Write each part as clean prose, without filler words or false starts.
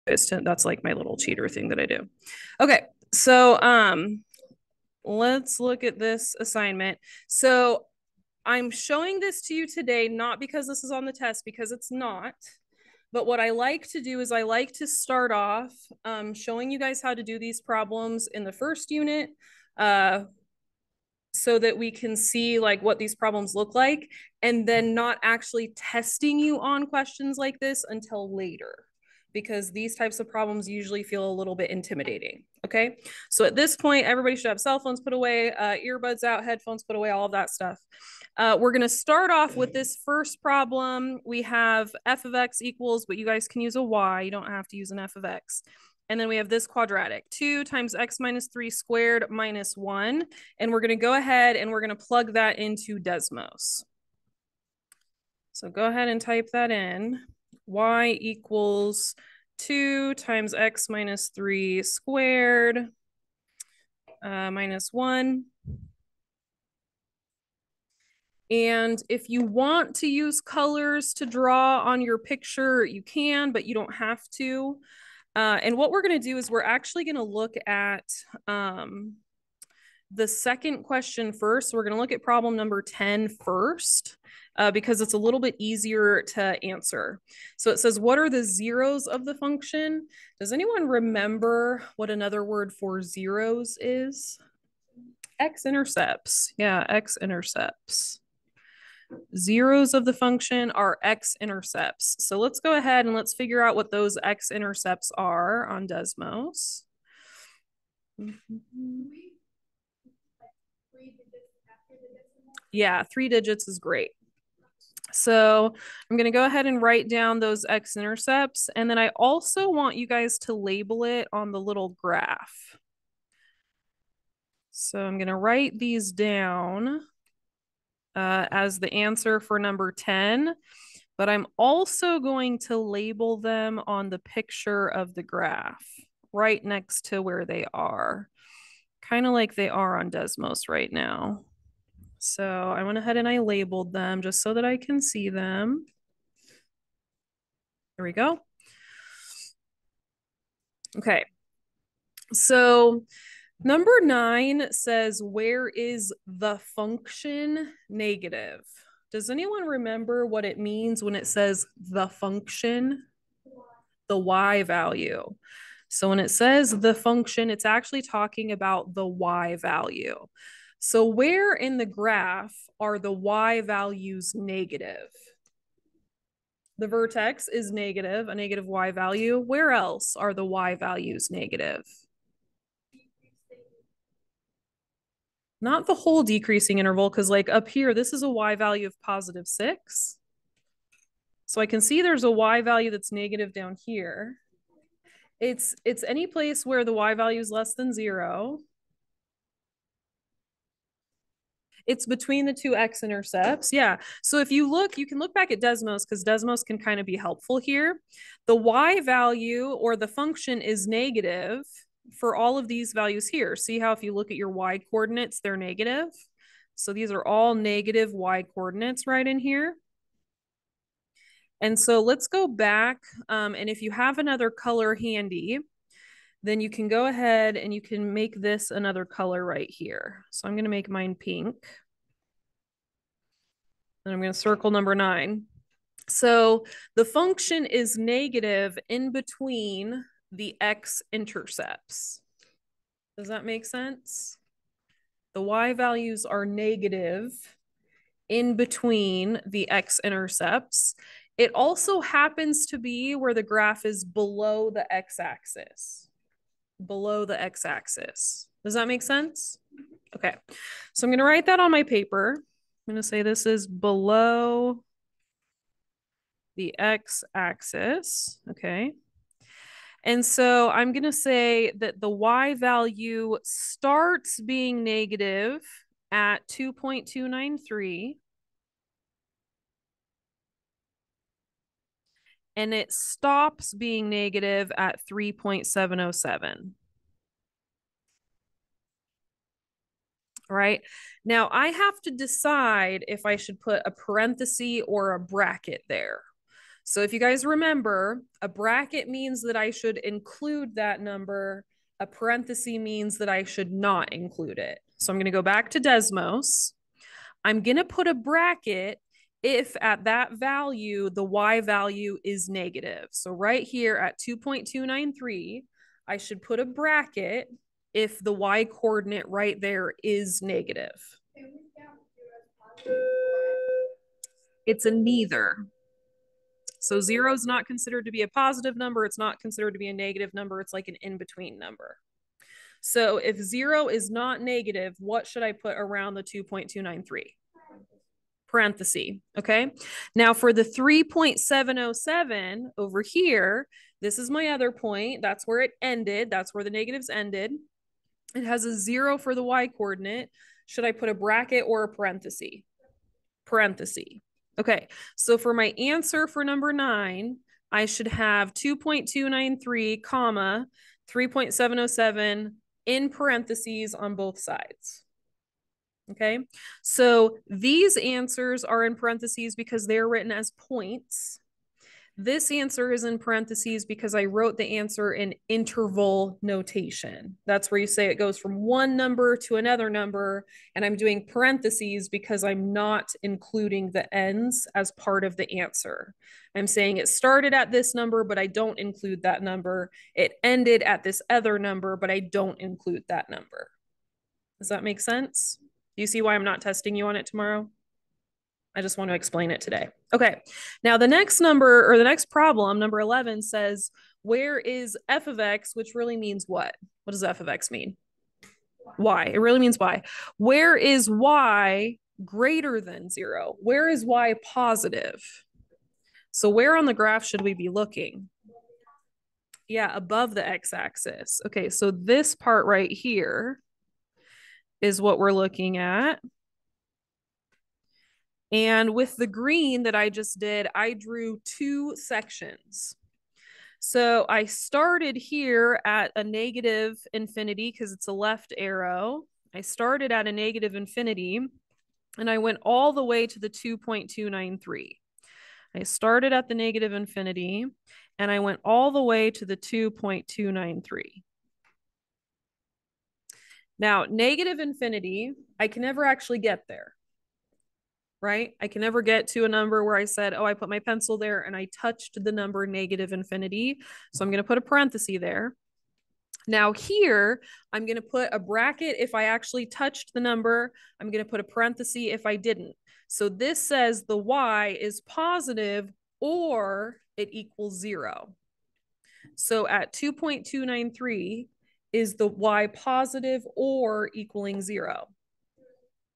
That's like my little cheater thing that I do. Okay, so let's look at this assignment. So I'm showing this to you today, not because this is on the test, because it's not. But what I like to do is I like to start off showing you guys how to do these problems in the first unit, uh, so that we can see like what these problems look like, and then not actually testing you on questions like this until later, because these types of problems usually feel a little bit intimidating. Okay, so at this point everybody should have cell phones put away, earbuds out, headphones put away, all of that stuff. We're going to start off with this first problem. We have f of x equals, but you guys can use a y, you don't have to use an f of x. And then we have this quadratic, 2 times x minus 3 squared minus 1. And we're going to go ahead and we're going to plug that into Desmos. So go ahead and type that in. Y equals 2 times x minus 3 squared minus 1. And if you want to use colors to draw on your picture, you can, but you don't have to. And what we're going to do is we're actually going to look at the second question first. We're going to look at problem number 10 first, because it's a little bit easier to answer. So it says, what are the zeros of the function? Does anyone remember what another word for zeros is? X-intercepts. Yeah, X-intercepts. Zeros of the function are x-intercepts. So let's go ahead and let's figure out what those x-intercepts are on Desmos. Yeah, 3 digits is great. So I'm going to go ahead and write down those x-intercepts. And then I also want you guys to label it on the little graph. So I'm going to write these down as the answer for number 10. But I'm also going to label them on the picture of the graph right next to where they are, kind of like they are on Desmos right now. So I went ahead and I labeled them just so that I can see them. There we go. Okay. So number 9 says, where is the function negative? Does anyone remember what it means when it says the function? The y value. So when it says the function, it's actually talking about the y value. So where in the graph are the y values negative? The vertex is negative, a negative y value. Where else are the y values negative? Not the whole decreasing interval, because like up here, this is a y value of positive 6. So I can see there's a y value that's negative down here. It's any place where the y value is less than 0. It's between the two x-intercepts. Yeah. So if you look, you can look back at Desmos, because Desmos can kind of be helpful here. The y value or the function is negative for all of these values here. See how if you look at your y coordinates, they're negative. So these are all negative y coordinates right in here. And so let's go back. And if you have another color handy, then you can go ahead and you can make this another color right here. So I'm going to make mine pink. And I'm going to circle number 9. So the function is negative in between the x-intercepts. Does that make sense? The y values are negative in between the x-intercepts. It also happens to be where the graph is below the x-axis. Below the x-axis. Does that make sense? Okay. So I'm going to write that on my paper. I'm going to say this is below the x-axis, okay? And so I'm going to say that the y value starts being negative at 2.293. And it stops being negative at 3.707. Right now, I have to decide if I should put a parenthesis or a bracket there. So if you guys remember, a bracket means that I should include that number. A parenthesis means that I should not include it. So I'm going to go back to Desmos. I'm going to put a bracket if at that value, the y value is negative. So right here at 2.293, I should put a bracket if the y coordinate right there is negative. It's a neither. So 0 is not considered to be a positive number. It's not considered to be a negative number. It's like an in-between number. So if 0 is not negative, what should I put around the 2.293? Parenthesis. Okay. Now for the 3.707 over here, this is my other point. That's where it ended. That's where the negatives ended. It has a 0 for the y coordinate. Should I put a bracket or a parenthesis? Parenthesis. Okay. So for my answer for number 9, I should have 2.293, comma, 3.707 in parentheses on both sides. Okay, so these answers are in parentheses because they're written as points. This answer is in parentheses because I wrote the answer in interval notation. That's where you say it goes from one number to another number, and I'm doing parentheses because I'm not including the ends as part of the answer. I'm saying it started at this number, but I don't include that number. It ended at this other number, but I don't include that number. Does that make sense? Do you see why I'm not testing you on it tomorrow? I just want to explain it today. Okay. Now the next number or the next problem, number 11, says, where is f of x, which really means what? What does f of x mean? Y. It really means y. Where is y greater than 0? Where is y positive? So where on the graph should we be looking? Yeah, above the x-axis. Okay, so this part right here is what we're looking at. And with the green that I just did, I drew 2 sections. So I started here at a negative infinity because it's a left arrow. I started at a negative infinity and I went all the way to the 2.293. I started at the negative infinity and I went all the way to the 2.293. Now, negative infinity, I can never actually get there, right? I can never get to a number where I said, oh, I put my pencil there and I touched the number negative infinity. So I'm going to put a parenthesis there. Now here, I'm going to put a bracket if I actually touched the number. I'm going to put a parenthesis if I didn't. So this says the y is positive or it equals 0. So at 2.293, is the y positive or equaling 0?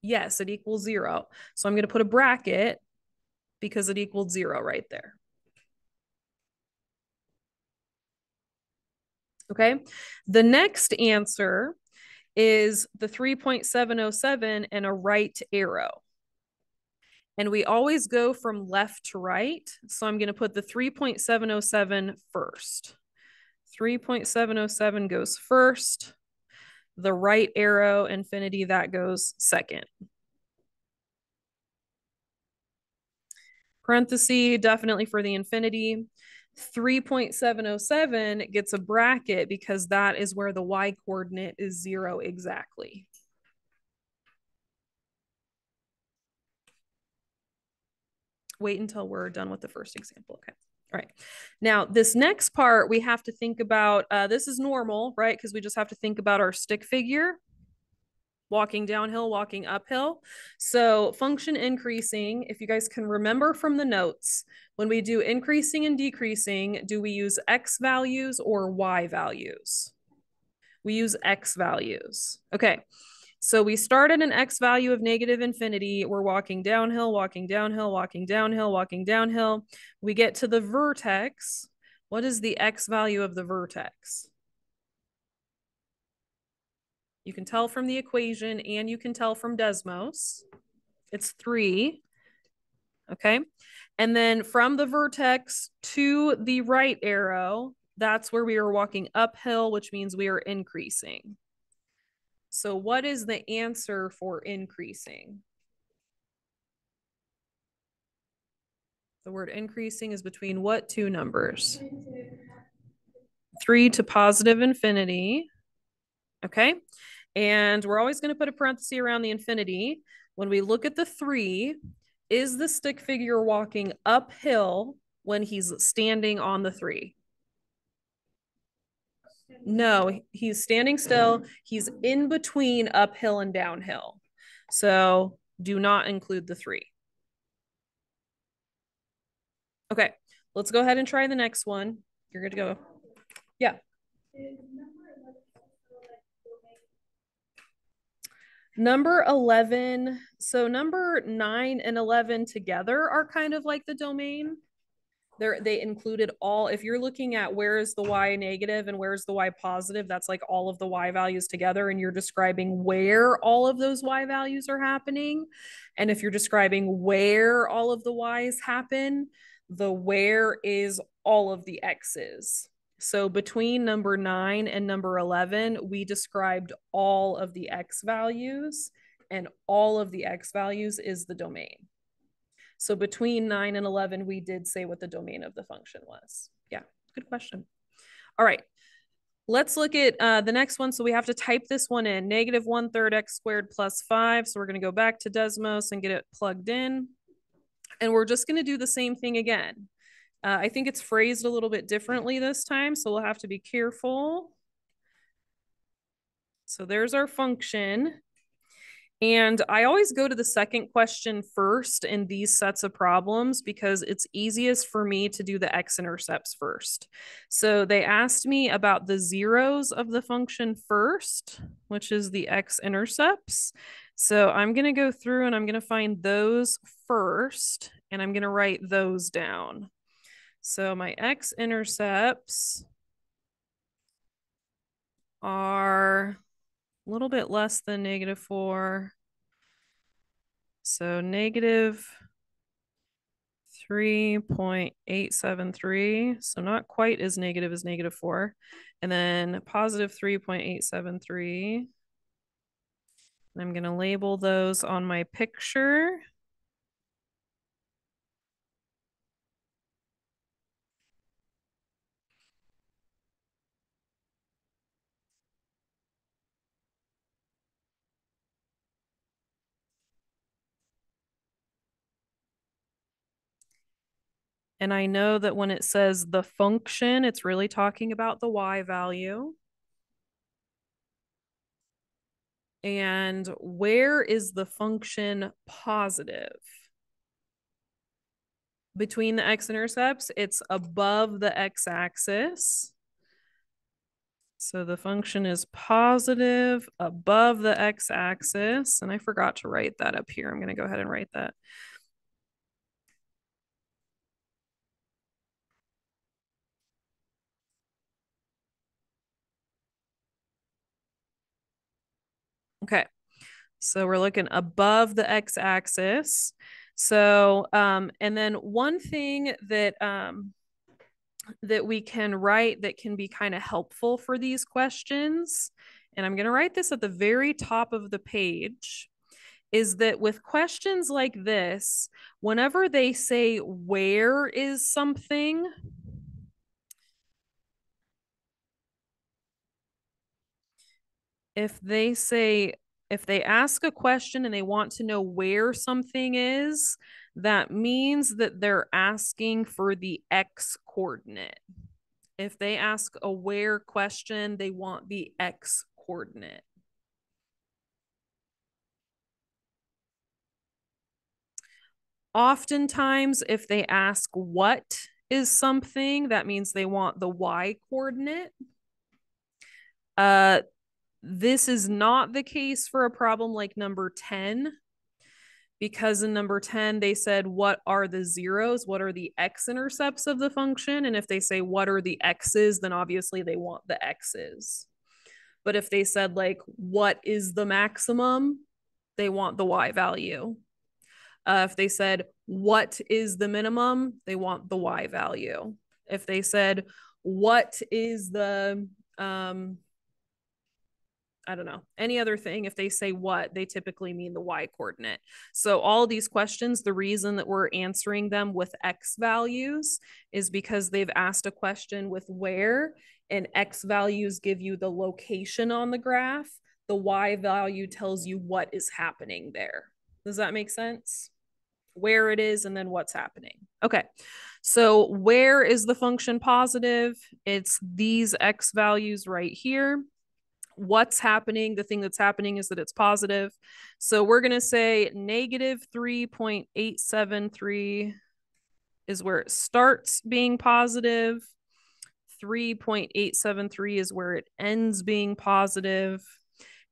Yes, it equals 0. So I'm going to put a bracket because it equaled 0 right there. Okay. The next answer is the 3.707 and a right arrow. And we always go from left to right. So I'm going to put the 3.707 first. 3.707 goes first. The right arrow infinity, that goes second. Parenthesis, definitely for the infinity. 3.707 gets a bracket because that is where the y coordinate is 0 exactly. Wait until we're done with the first example. Okay. All right. Now, this next part, we have to think about, this is normal, right? Because we just have to think about our stick figure, walking downhill, walking uphill. So function increasing, if you guys can remember from the notes, when we do increasing and decreasing, do we use x values or y values? We use x values. Okay. So we start at an x value of negative infinity. We're walking downhill, walking downhill, walking downhill, walking downhill. We get to the vertex. What is the x value of the vertex? You can tell from the equation and you can tell from Desmos. It's 3. Okay. And then from the vertex to the right arrow, that's where we are walking uphill, which means we are increasing. So what is the answer for increasing? The word increasing is between what two numbers? 3 to positive infinity. Okay. And we're always going to put a parenthesis around the infinity. When we look at the 3, is the stick figure walking uphill when he's standing on the 3? No, he's standing still. He's in between uphill and downhill. So do not include the 3. Okay, let's go ahead and try the next one. You're good to go. Yeah. Number 11. So number 9 and 11 together are kind of like the domain. They included all, if you're looking at where is the y negative and where's the y positive, that's like all of the y values together, and you're describing where all of those y values are happening. And if you're describing where all of the y's happen, the where is all of the x's. So between number 9 and number 11, we described all of the x values, and all of the x values is the domain. So between 9 and 11, we did say what the domain of the function was. Yeah, good question. All right, let's look at the next one. So we have to type this one in, negative 1/3 x squared plus 5. So we're going to go back to Desmos and get it plugged in. And we're just going to do the same thing again. I think it's phrased a little bit differently this time, so we'll have to be careful. So there's our function. And I always go to the second question first in these sets of problems because it's easiest for me to do the x-intercepts first. So they asked me about the zeros of the function first, which is the x-intercepts. So I'm going to go through and I'm going to find those first, and I'm going to write those down. So my x-intercepts are a little bit less than -4. So negative 3.873. So not quite as negative as -4. And then positive 3.873. I'm going to label those on my picture. And I know that when it says the function, it's really talking about the y value. And where is the function positive? Between the x-intercepts, it's above the x-axis. So the function is positive above the x-axis. And I forgot to write that up here. I'm going to go ahead and write that. Okay, so we're looking above the x-axis. So, and then one thing that that we can write that can be kind of helpful for these questions, and I'm going to write this at the very top of the page, is that with questions like this, whenever they say where is something, if they ask a question and they want to know where something is, that means that they're asking for the x coordinate. If they ask a where question, they want the x coordinate. Oftentimes, if they ask what is something, that means they want the y coordinate. This is not the case for a problem like number 10, because in number 10, they said, what are the zeros? What are the x-intercepts of the function? And if they say, what are the x's, then obviously they want the x's. But if they said, like, what is the maximum? They want the y value. If they said, what is the minimum? They want the y value. If they said, what is the I don't know, any other thing. If they say what, they typically mean the y coordinate. So all these questions, the reason that we're answering them with x values is because they've asked a question with where, and x values give you the location on the graph. The y value tells you what is happening there. Does that make sense? Where it is and then what's happening. Okay. So where is the function positive? It's these x values right here. What's happening? The thing that's happening is that it's positive. So we're going to say negative 3.873 is where it starts being positive. 3.873 is where it ends being positive.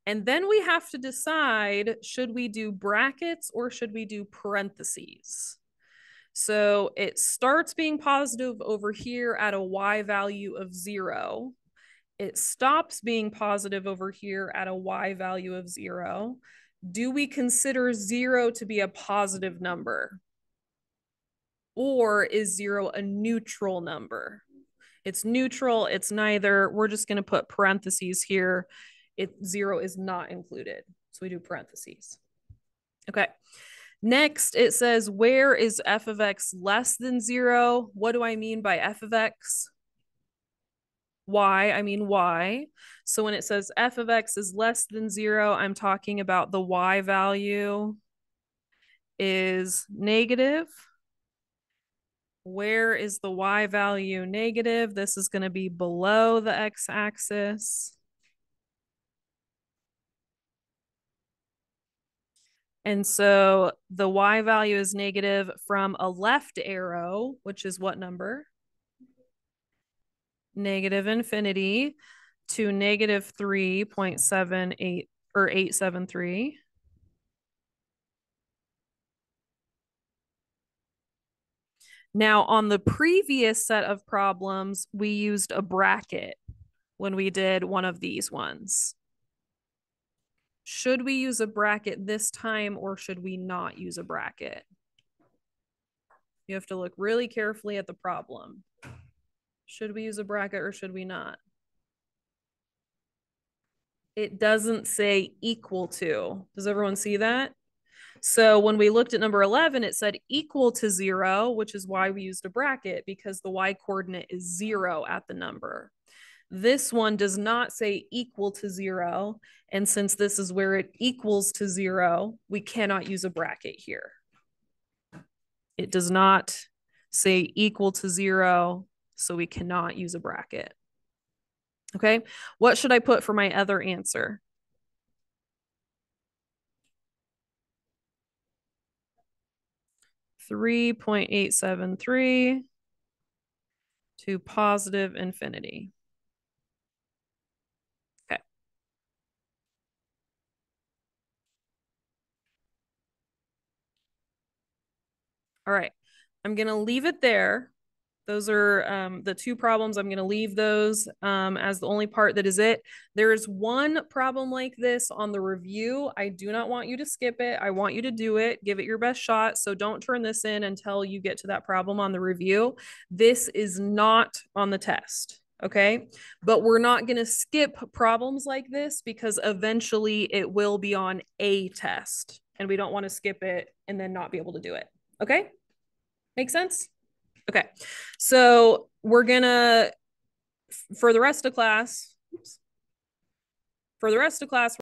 And then we have to decide, should we do brackets or should we do parentheses? So it starts being positive over here at a y value of 0. It stops being positive over here at a y value of 0. Do we consider 0 to be a positive number? Or is 0 a neutral number? It's neutral, it's neither. We're just going to put parentheses here. 0 is not included. So we do parentheses. Okay. Next, it says, where is f of x less than 0? What do I mean by f of x? Y, I mean y. So when it says f of x is less than 0, I'm talking about the y value is negative. Where is the y value negative? This is going to be below the x-axis. And so the y value is negative from a left arrow, which is what number? Negative infinity to negative 3.78 or 873. Now, on the previous set of problems, we used a bracket when we did one of these ones. Should we use a bracket this time or should we not use a bracket? You have to look really carefully at the problem. Should we use a bracket or should we not? It doesn't say equal to. Does everyone see that? So when we looked at number 11, it said equal to 0, which is why we used a bracket, because the y coordinate is 0 at the number. This one does not say equal to 0. And since this is where it equals to 0, we cannot use a bracket here. It does not say equal to 0, so we cannot use a bracket. Okay, what should I put for my other answer? (3.873) to positive infinity. Okay. All right. I'm going to leave it there. Those are the two problems. I'm going to leave those as the only part that is it. There is one problem like this on the review. I do not want you to skip it. I want you to do it. Give it your best shot. So don't turn this in until you get to that problem on the review. This is not on the test. Okay. But we're not going to skip problems like this because eventually it will be on a test and we don't want to skip it and then not be able to do it. Okay. Make sense? Okay, so we're gonna, for the rest of class,